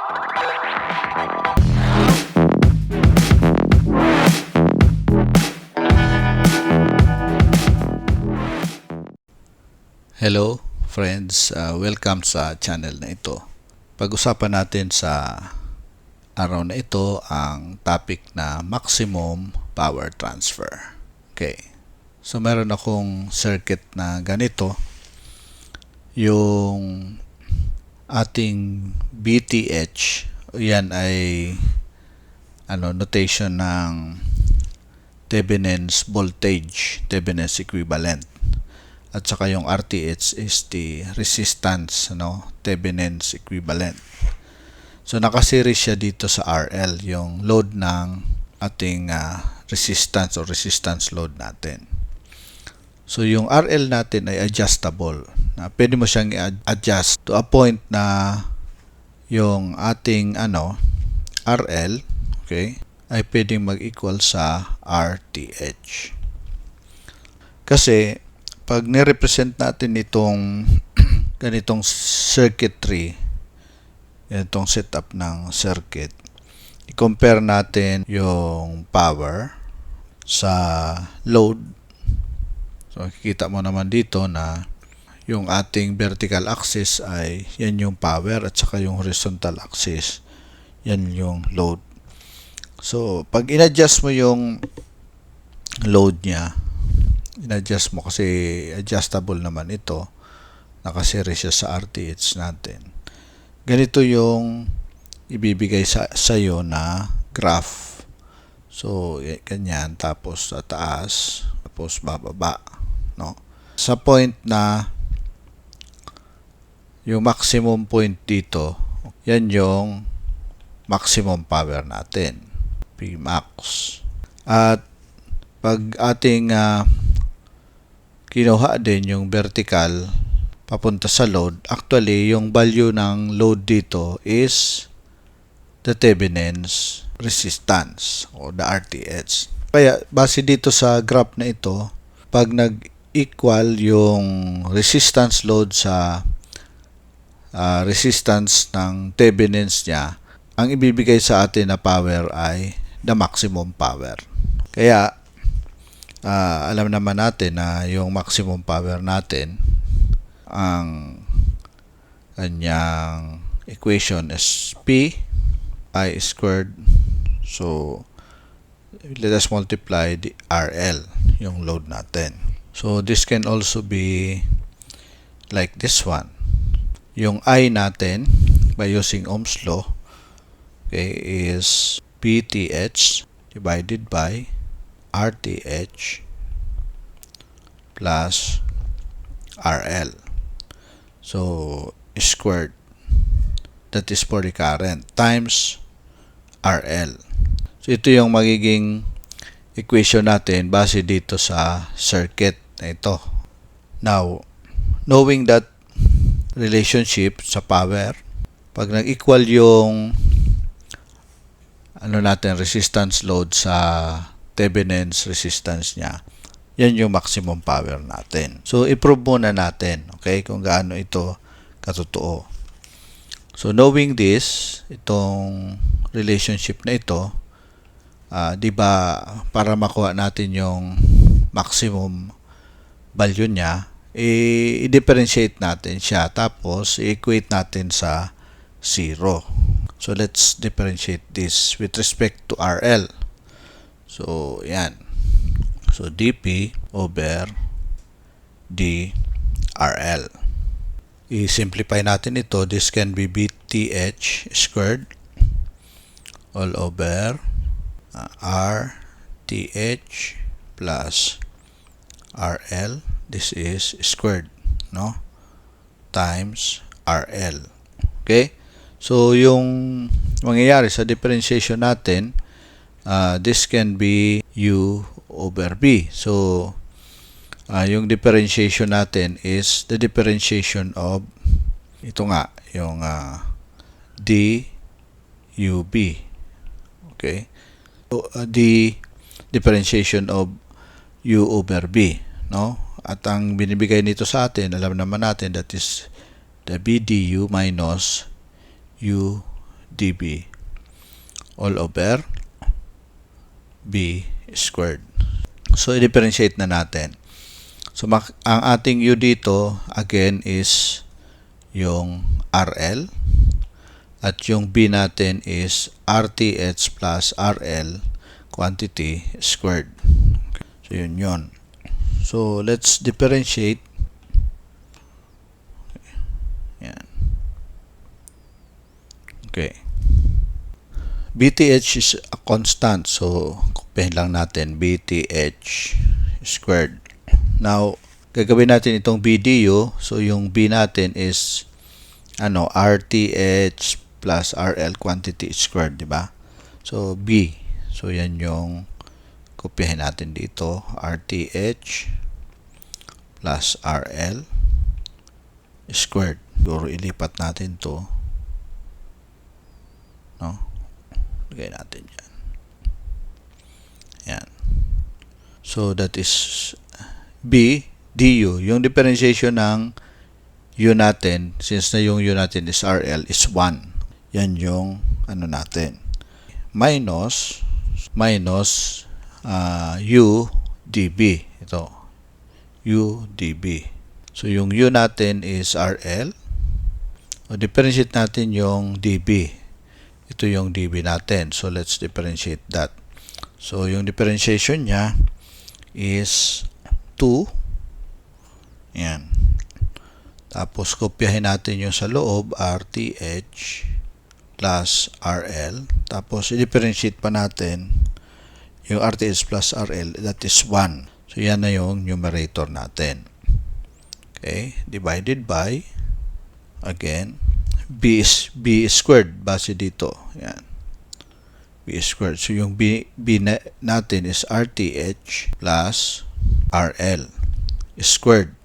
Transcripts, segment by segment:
Hello friends, welcome sa channel na ito. Pag-usapan natin sa araw na ito ang topic na maximum power transfer. Okay. So meron akong circuit na ganito. Yung ating VTH, yan ay notation ng Thevenin's voltage, Thevenin's equivalent. At saka yung RTH is the resistance, Thevenin's equivalent. So nakaseries siya dito sa RL, yung load ng ating resistance o resistance load natin. So yung RL natin ay adjustable. Pwede mo siyang i-adjust to a point na yung ating RL, okay, ay pwedeng mag-equal sa RTH. Kasi pag ni-represent natin itong ganitong circuitry, itong setup ng circuit, i-compare natin yung power sa load. So makikita mo naman dito na yung ating vertical axis ay yan yung power at saka yung horizontal axis yan yung load. So pag in-adjust mo yung load niya, in-adjust mo kasi adjustable naman ito, nakaseries siya sa RTH natin, ganito yung ibibigay sa iyo na graph. So ganyan, tapos sa taas, tapos bababa, sa point na yung maximum point dito, yan yung maximum power natin, Pmax. At pag ating kinuha din yung vertical papunta sa load, actually yung value ng load dito is the Thevenin's resistance o the RTH. Kaya base dito sa graph na ito, pag nag-equal yung resistance load sa resistance ng Thevenin's niya, ang ibibigay sa atin na power ay the maximum power. Kaya alam naman natin na yung maximum power natin, ang kanyang equation is P I squared. So let us multiply the RL, yung load natin. So this can also be like this one. Yung I natin by using Ohm's law, okay, is VTH divided by RTH plus RL. So squared, that is for the current, times RL. So ito yung magiging equation natin base dito sa circuit na ito. Now, knowing that relationship sa power, pag nag-equal yung resistance load sa Thevenin's resistance niya, yan yung maximum power natin. So i-prove muna natin, okay, kung gaano ito katotoo. So knowing this, itong relationship na ito, di ba, para makuha natin yung maximum value niya, i-differentiate natin siya, tapos i-equate natin sa 0. So let's differentiate this with respect to RL. So yan. So dP over dRL. I-simplify natin ito. This can be VTH squared all over RTH plus RL. This is squared, times RL. Okay? So yung mangyayari sa differentiation natin, this can be U over B. So yung differentiation natin is the differentiation of ito nga, yung DUB. Okay? So, the differentiation of U over B, At ang binibigay nito sa atin, alam naman natin, that is the BDU minus dB all over B squared. So, i-differentiate na natin. So, ang ating U dito, again, is yung RL. At yung B natin is RTH plus RL quantity squared. So, yun. So, let's differentiate. Yan. Okay. BTH is a constant. So, kopyahin lang natin BTH squared. Now, gagawin natin itong BDU. So, yung B natin is RTH plus RL quantity squared, di ba? So, B. So, yan yung kopyahin natin dito. RTH plus RL squared. Siguro ilipat natin to. No? Lagay natin yan. Yan. So, that is B, DU. Yung differentiation ng U natin, since na yung U natin is RL, is 1. Yan yung natin. Minus U dB. Ito. U dB. So, yung U natin is RL. O, differentiate natin yung dB. Ito yung dB natin. So, let's differentiate that. So, yung differentiation niya is 2. Yan. Tapos, kopyahin natin yung sa loob, RTH plus RL. Tapos, i-differentiate pa natin yung RTH plus RL. That is 1. So, yan na yung numerator natin. Okay. Divided by, again, B squared. Base dito. Yan. B squared. So, yung B natin is RTH plus RL squared.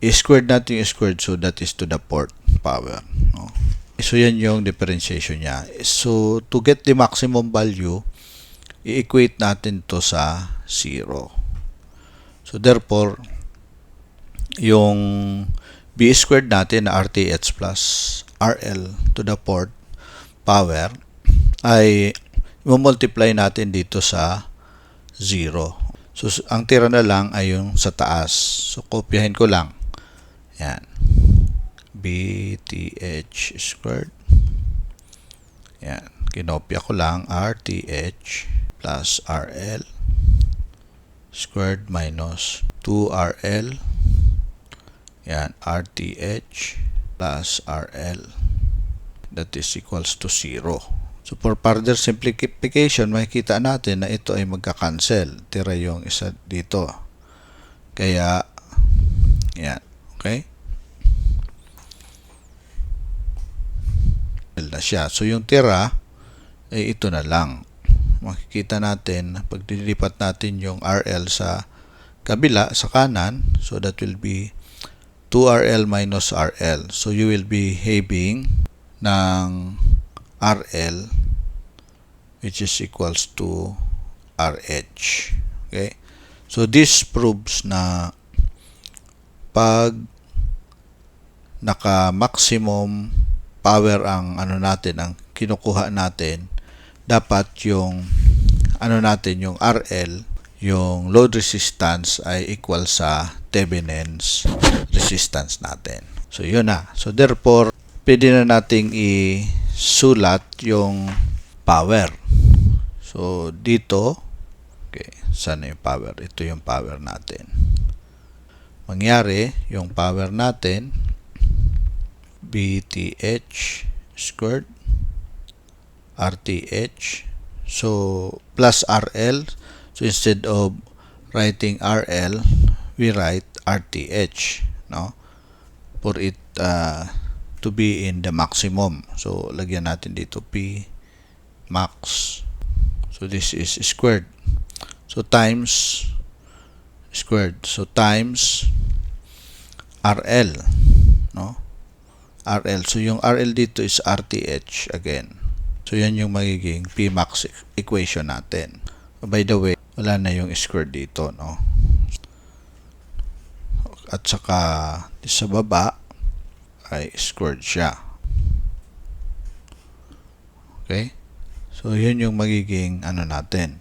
I-squared natin yung squared, so that is to the 4th power. No? So, yan yung differentiation niya. So, to get the maximum value, i-equate natin to sa 0. So, therefore, yung B squared natin na RTH plus RL to the 4th power ay i-multiply natin dito sa 0. So, ang tira na lang ay yung sa taas. So, kopyahin ko lang. Yan. BTH squared. Yan. Kinopya ko lang RTH plus RL squared minus 2RL. Yan. RTH plus RL. That is equals to 0. So, for further simplification, makikita natin na ito ay magka-cancel. Tira yung isa dito. Kaya, yan. Okay? Na siya. So, yung tira ay ito na lang. Makikita natin, pag dilipat natin yung RL sa kabila, sa kanan, so that will be 2RL minus RL. So, you will be having ng RL which is equals to RH. Okay? So, this proves na pag naka-maximum power ang natin, ang kinukuha natin, dapat yung natin, yung RL, yung load resistance ay equal sa Thevenin's resistance natin. So, yun na. So, therefore, pwede na nating isulat yung power. So, dito, okay, saan yung power? Ito yung power natin. Mangyari, yung power natin, BTH squared, RTH, so, plus RL. So, instead of writing RL, we write RTH, no? For it to be in the maximum. So, lagyan natin dito P max. So, this is squared. So, times squared. So, times RL, no? RL. So, yung RL dito is RTH again. So, yan yung magiging P max equation natin. By the way, wala na yung squared dito, no? At saka, sa baba, ay squared siya. Okay? So, yun yung magiging natin,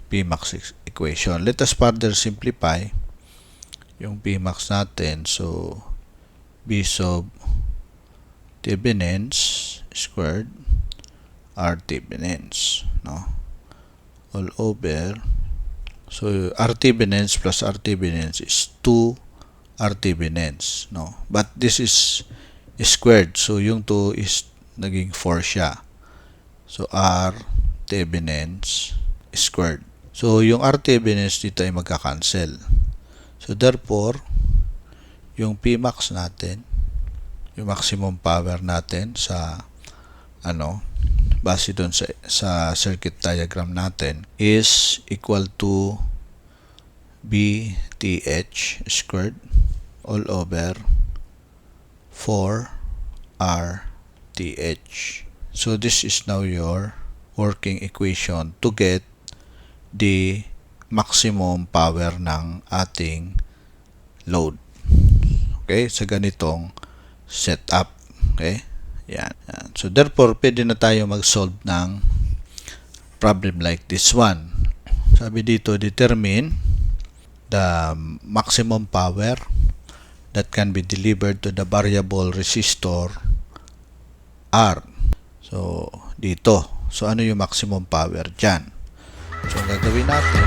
Pmax equation. Let us further simplify yung Pmax natin. So, B sub Thevenin's squared R Thevenin's, no? All over. So, R Thevenin's plus R Thevenin's is 2 R Thevenin's, no? But this is squared. So, yung 2 is naging 4 siya. So, R Thevenin's squared. So, yung R Thevenin's dito ay magka-cancel. So, therefore, yung Pmax natin, yung maximum power natin sa base doon sa circuit diagram natin is equal to BTH squared all over 4RTH. So, this is now your working equation to get the maximum power ng ating load. Okay? Sa ganitong setup. Okay? Yan. So, therefore, pwede na tayo mag-solve ng problem like this one. Sabi dito, determine the maximum power that can be delivered to the variable resistor R. So, dito. So, ano yung maximum power dyan? So, ang gagawin natin,